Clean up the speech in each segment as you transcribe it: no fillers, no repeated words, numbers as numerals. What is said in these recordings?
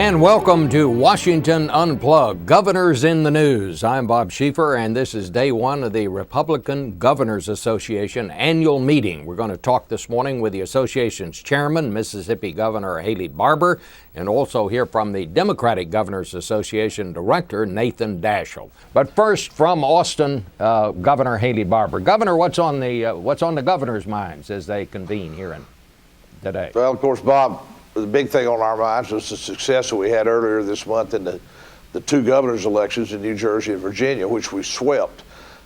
And welcome to Washington Unplugged, Governors in the News. I'm Bob Schieffer, and this is day one of the Republican Governors Association annual meeting. We're going to talk this morning with the association's chairman, Mississippi Governor Haley Barbour, and also hear from the Democratic Governors Association director, Nathan Daschle. But first, from Austin, Governor Haley Barbour. Governor, what's on the governor's minds as they convene here today? Well, of course, Bob, the big thing on our minds was the success that we had earlier this month in the two governor's elections in New Jersey and Virginia, which we swept.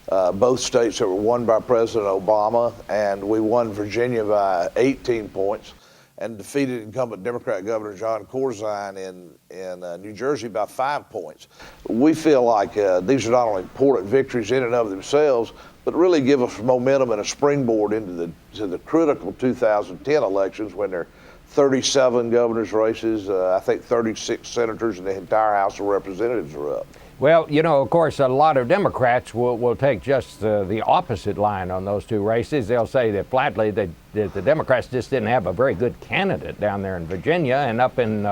Both states that were won by President Obama, and we won Virginia by 18 points and defeated incumbent Democrat Governor John Corzine in New Jersey by 5 points. We feel like these are not only important victories in and of themselves, but really give us momentum and a springboard into the critical 2010 elections when there are 37 governor's races, I think 36 senators, and the entire House of Representatives are up. Well, you know, of course, a lot of Democrats will take just the opposite line on those two races. They'll say that flatly that the Democrats just didn't have a very good candidate down there in Virginia, and up in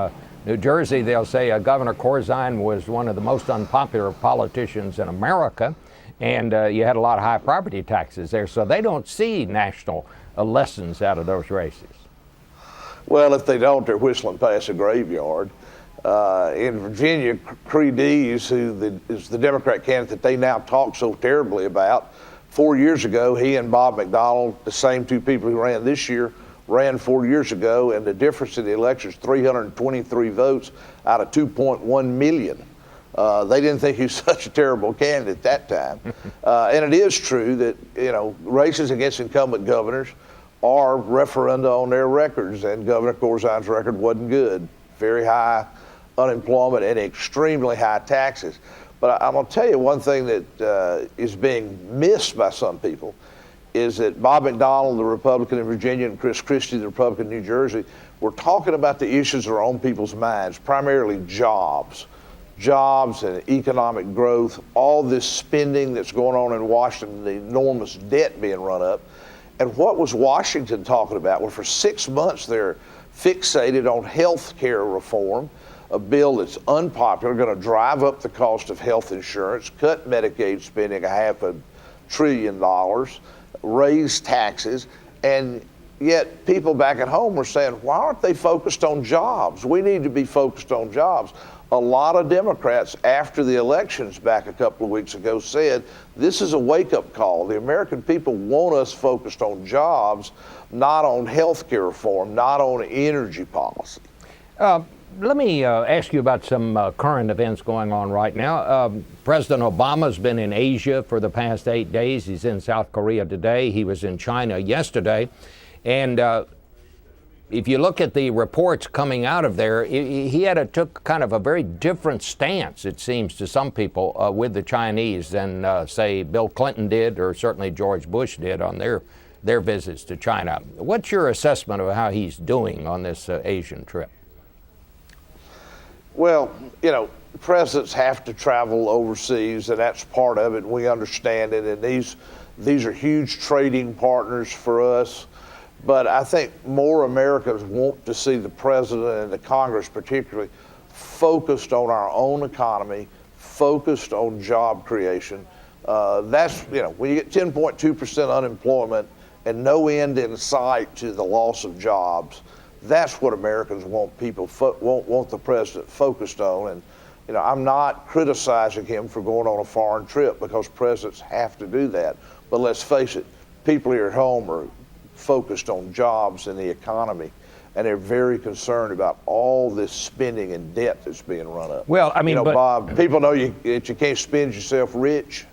New Jersey, they'll say Governor Corzine was one of the most unpopular politicians in America, and you had a lot of high property taxes there, so they don't see national lessons out of those races. Well, if they don't, they're whistling past a graveyard. In Virginia, Creed Dees, who is the Democrat candidate that they now talk so terribly about, 4 years ago, he and Bob McDonnell, the same two people who ran this year, ran 4 years ago, and the difference in the election is 323 votes out of 2.1 million. They didn't think he was such a terrible candidate at that time. And it is true that, you know, races against incumbent governors are referenda on their records, and Governor Corzine's record wasn't good. Very high unemployment and extremely high taxes. But I'm going to tell you one thing that is being missed by some people is that Bob McDonnell, the Republican in Virginia, and Chris Christie, the Republican in New Jersey, were talking about the issues that are on people's minds, primarily jobs and economic growth, all this spending that's going on in Washington, the enormous debt being run up. And what was Washington talking about? Well, for 6 months they're fixated on health care reform, a bill that's unpopular, going to drive up the cost of health insurance, cut Medicaid spending $500 billion, raise taxes, and yet people back at home are saying, why aren't they focused on jobs? We need to be focused on jobs. A lot of Democrats, after the elections back a couple of weeks ago, said this is a wake-up call. The American people want us focused on jobs, not on health care reform, not on energy policy. Let me ask you about some current events going on right now. President Obama's been in Asia for the past 8 days. He's in South Korea today. He was in China yesterday. And if you look at the reports coming out of there, he took kind of a very different stance, it seems to some people, with the Chinese than, say, Bill Clinton did, or certainly George Bush did on their visits to China. What's your assessment of how he's doing on this Asian trip? Well, you know, presidents have to travel overseas, and that's part of it. We understand it, and these are huge trading partners for us. But I think more Americans want to see the president and the Congress particularly focused on our own economy, focused on job creation. That's, you know, when you get 10.2% unemployment and no end in sight to the loss of jobs, that's what Americans want want the president focused on. And, you know, I'm not criticizing him for going on a foreign trip because presidents have to do that. But let's face it, people here at home are focused on jobs and the economy, and they're very concerned about all this spending and debt that's being run up. Well, I mean, you know, Bob, people know that you can't spend yourself rich,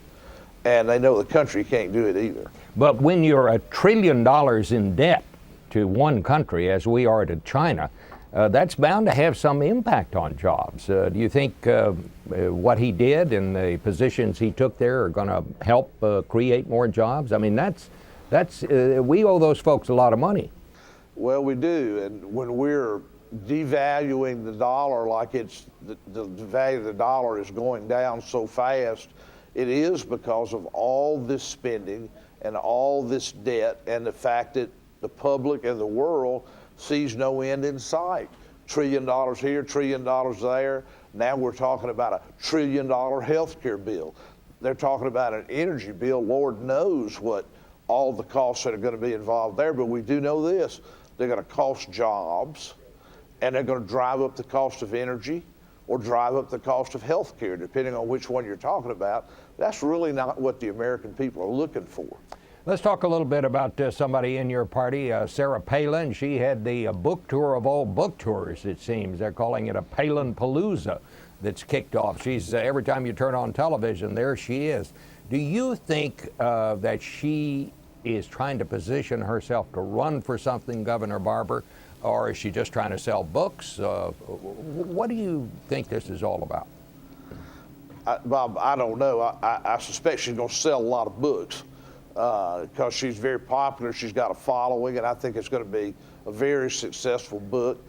and they know the country can't do it either. But when you're $1 trillion in debt to one country, as we are to China, that's bound to have some impact on jobs. Do you think what he did and the positions he took there are going to help create more jobs? I mean, we owe those folks a lot of money. Well, we do, and when we're devaluing the dollar like the value of the dollar is going down so fast, it is because of all this spending and all this debt and the fact that the public and the world sees no end in sight. $1 trillion here, $1 trillion there. Now we're talking about a $1 trillion health care bill. They're talking about an energy bill. Lord knows what all the costs that are going to be involved there, but we do know this. They're going to cost jobs, and they're going to drive up the cost of energy or drive up the cost of health care, depending on which one you're talking about. That's really not what the American people are looking for. Let's talk a little bit about somebody in your party, Sarah Palin. She had the book tour of all book tours, it seems. They're calling it a Palin-palooza that's kicked off. She's every time you turn on television, there she is. Do you think that she is trying to position herself to run for something, Governor Barbour, or is she just trying to sell books? What do you think this is all about? Bob, I don't know. I suspect she's going to sell a lot of books because she's very popular. She's got a following, and I think it's going to be a very successful book.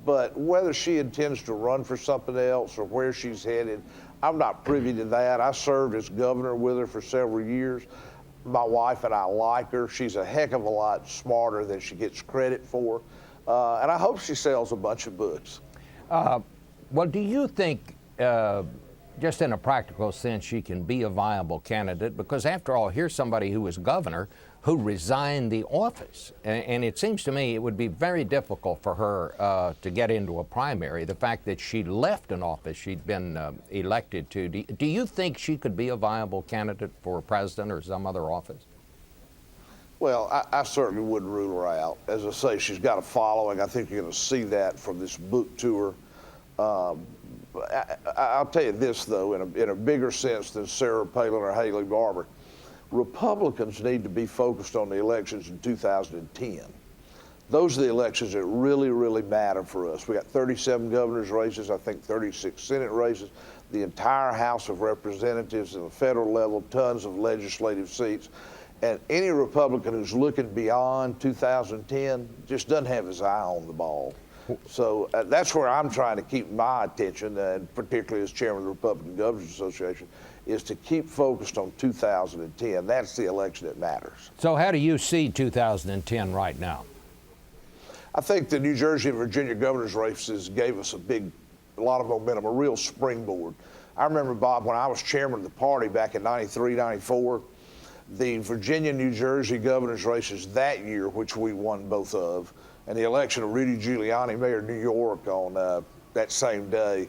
But whether she intends to run for something else or where she's headed, I'm not privy to that. I served as governor with her for several years. My wife and I like her. She's a heck of a lot smarter than she gets credit for. And I hope she sells a bunch of books. Well, do you think, just in a practical sense, she can be a viable candidate? Because after all, here's somebody who was governor who resigned the office. And it seems to me it would be very difficult for her to get into a primary. The fact that she left an office she'd been elected to. Do you think she could be a viable candidate for president or some other office? Well, I certainly wouldn't rule her out. As I say, she's got a following. I think you're going to see that from this book tour. I'll tell you this, though, in a bigger sense than Sarah Palin or Haley Barbour, Republicans need to be focused on the elections in 2010. Those are the elections that really, really matter for us. We got 37 governor's races, I think 36 Senate races, the entire House of Representatives at the federal level, tons of legislative seats. And any Republican who's looking beyond 2010 just doesn't have his eye on the ball. So that's where I'm trying to keep my attention, and particularly as chairman of the Republican Governors Association, is to keep focused on 2010. That's the election that matters. So how do you see 2010 right now? I think the New Jersey and Virginia governor's races gave us a lot of momentum, a real springboard. I remember, Bob, when I was chairman of the party back in 93, 94, the Virginia, New Jersey governor's races that year, which we won both of, and the election of Rudy Giuliani, mayor of New York, on that same day,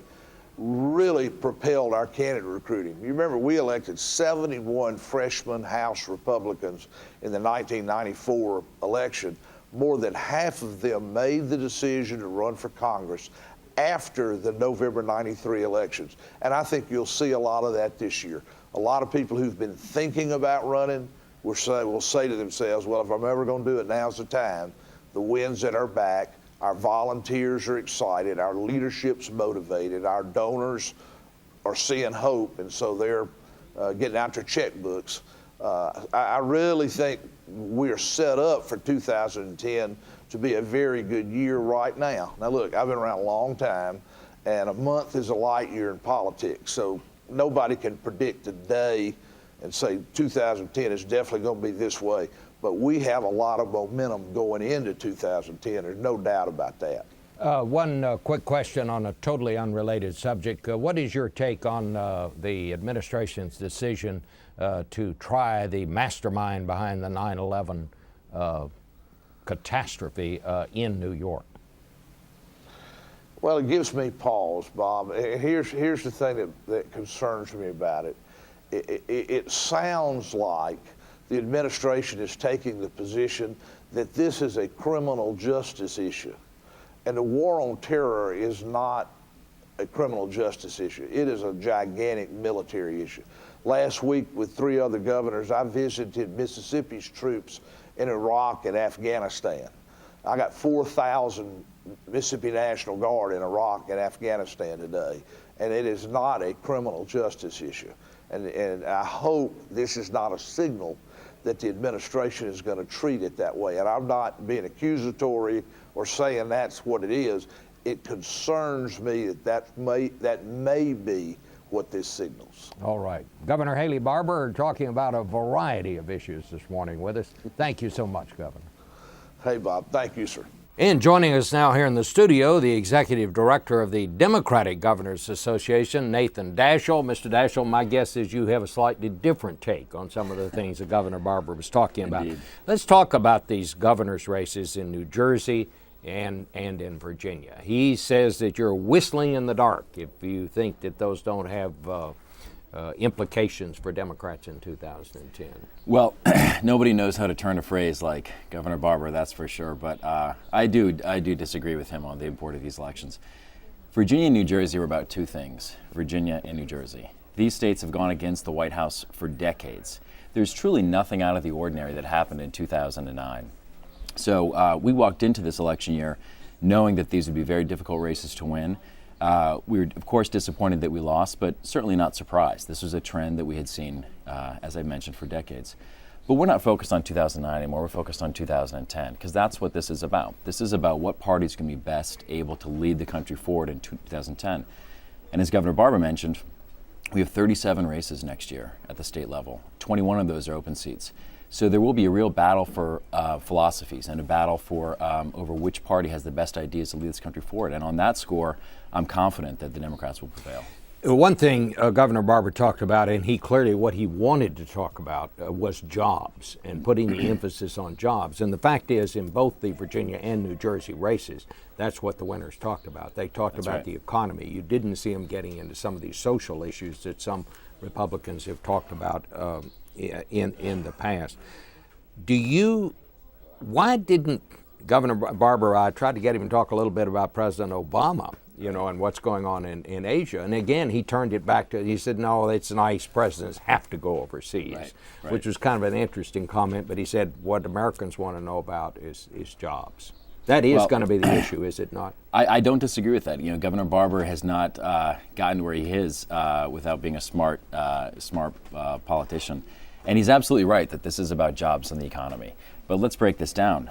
really propelled our candidate recruiting. You remember we elected 71 freshman House Republicans in the 1994 election. More than half of them made the decision to run for Congress after the November 93 elections. And I think you'll see a lot of that this year. A lot of people who've been thinking about running will say to themselves, well, if I'm ever going to do it, now's the time. The wind's at our back. Our volunteers are excited. Our leadership's motivated. Our donors are seeing hope, and so they're getting out their checkbooks. I really think we're set up for 2010 to be a very good year right now. Now, look, I've been around a long time, and a month is a light year in politics, so nobody can predict today and say 2010 is definitely going to be this way. But we have a lot of momentum going into 2010. There's no doubt about that. One quick question on a totally unrelated subject. What is your take on the administration's decision to try the mastermind behind the 9/11 catastrophe in New York? Well, it gives me pause, Bob. Here's the thing that concerns me about it. It sounds like the administration is taking the position that this is a criminal justice issue. And the war on terror is not a criminal justice issue. It is a gigantic military issue. Last week, with 3 other governors, I visited Mississippi's troops in Iraq and Afghanistan. I got 4,000 Mississippi National Guard in Iraq and Afghanistan today, and it is not a criminal justice issue. And I hope this is not a signal that the administration is going to treat it that way. And I'm not being accusatory or saying that's what it is. It concerns me that may be what this signals. All right. Governor Haley Barbour talking about a variety of issues this morning with us. Thank you so much, Governor. Hey, Bob. Thank you, sir. And joining us now here in the studio, the Executive Director of the Democratic Governors Association, Nathan Daschle. Mr. Daschle, my guess is you have a slightly different take on some of the things that Governor Barbour was talking about. Indeed. Let's talk about these governor's races in New Jersey and in Virginia. He says that you're whistling in the dark if you think that those don't have implications for Democrats in 2010. Well, nobody knows how to turn a phrase like Governor Barbour, that's for sure. But I do disagree with him on the import of these elections. Virginia and New Jersey were about two things: Virginia and New Jersey. These states have gone against the White House for decades. There's truly nothing out of the ordinary that happened in 2009. So we walked into this election year knowing that these would be very difficult races to win. We were, of course, disappointed that we lost, but certainly not surprised. This was a trend that we had seen, as I mentioned, for decades. But we're not focused on 2009 anymore. We're focused on 2010, because that's what this is about. This is about what parties can be best able to lead the country forward in 2010. And as Governor Barbour mentioned, we have 37 races next year at the state level. 21 of those are open seats. So there will be a real battle for philosophies and a battle for over which party has the best ideas to lead this country forward. And on that score, I'm confident that the Democrats will prevail. One thing Governor Barbour talked about, and what he wanted to talk about was jobs and putting the emphasis on jobs. And the fact is, in both the Virginia and New Jersey races, that's what the winners talked about. They talked about right. the economy. You didn't see them getting into some of these social issues that some Republicans have talked about in the past. Why didn't Governor Barbour, I tried to get him to talk a little bit about President Obama, and what's going on in Asia. And again, he turned it back to, he said, no, it's nice, presidents have to go overseas, right. which was kind of an interesting comment, but he said what Americans want to know about is jobs. That is going to be the issue, is it not? I don't disagree with that. Governor Barbour has not gotten where he is without being a smart politician. And he's absolutely right that this is about jobs and the economy. But let's break this down.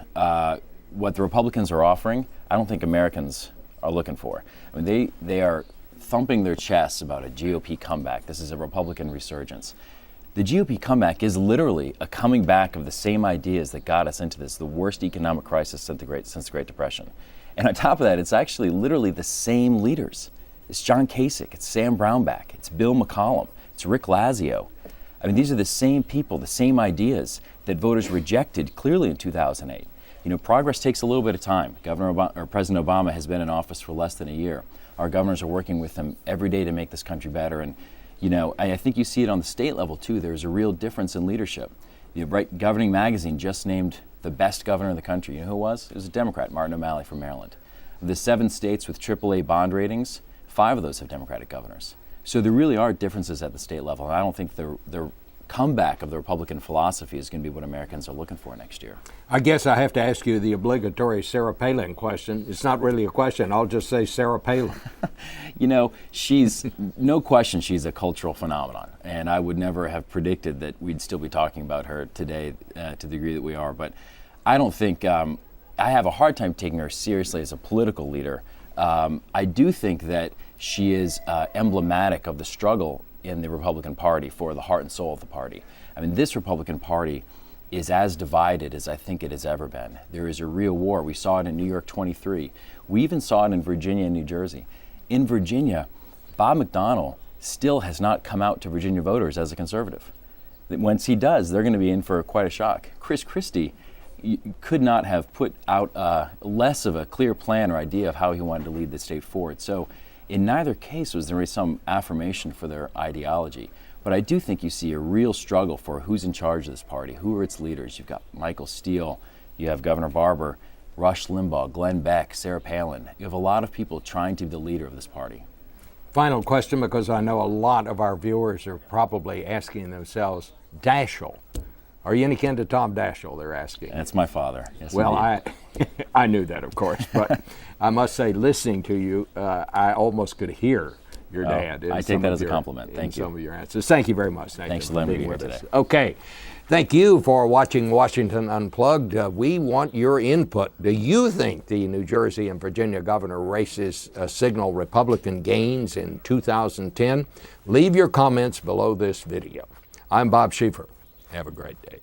What the Republicans are offering, I don't think Americans are looking for. I mean, they are thumping their chests about a GOP comeback. This is a Republican resurgence. The GOP comeback is literally a coming back of the same ideas that got us into the worst economic crisis since the Great Depression. And on top of that, it's actually literally the same leaders. It's John Kasich, it's Sam Brownback, it's Bill McCollum, it's Rick Lazio. I mean, these are the same people, the same ideas that voters rejected clearly in 2008. Progress takes a little bit of time. President Obama has been in office for less than a year. Our governors are working with him every day to make this country better. And, I think you see it on the state level, too. There's a real difference in leadership. Governing Magazine just named the best governor in the country. You know who it was? It was a Democrat, Martin O'Malley from Maryland. Of the 7 states with AAA bond ratings, 5 of those have Democratic governors. So there really are differences at the state level. And I don't think the comeback of the Republican philosophy is going to be what Americans are looking for next year. I guess I have to ask you the obligatory Sarah Palin question. It's not really a question. I'll just say Sarah Palin. She's, no question, she's a cultural phenomenon. And I would never have predicted that we'd still be talking about her today to the degree that we are. But I don't think, I have a hard time taking her seriously as a political leader. I do think that she is emblematic of the struggle in the Republican Party for the heart and soul of the party. I mean, this Republican Party is as divided as I think it has ever been. There is a real war. We saw it in New York 23. We even saw it in Virginia and New Jersey. In Virginia, Bob McDonnell still has not come out to Virginia voters as a conservative. Once he does, they're going to be in for quite a shock. Chris Christie could not have put out less of a clear plan or idea of how he wanted to lead the state forward. So in neither case was there some affirmation for their ideology. But I do think you see a real struggle for who's in charge of this party, who are its leaders. You've got Michael Steele, you have Governor Barbour, Rush Limbaugh, Glenn Beck, Sarah Palin. You have a lot of people trying to be the leader of this party. Final question, because I know a lot of our viewers are probably asking themselves, Daschle. Are you any kin to Tom Daschle, they're asking? That's my father. Yes, well, indeed. I knew that, of course, but I must say, listening to you, I almost could hear your dad. I take that as a compliment. Thank you. Some of your answers. Thank you very much, Nathan. Thanks for letting me be here today. Okay. Thank you for watching Washington Unplugged. We want your input. Do you think the New Jersey and Virginia governor races signal Republican gains in 2010? Leave your comments below this video. I'm Bob Schieffer. Have a great day.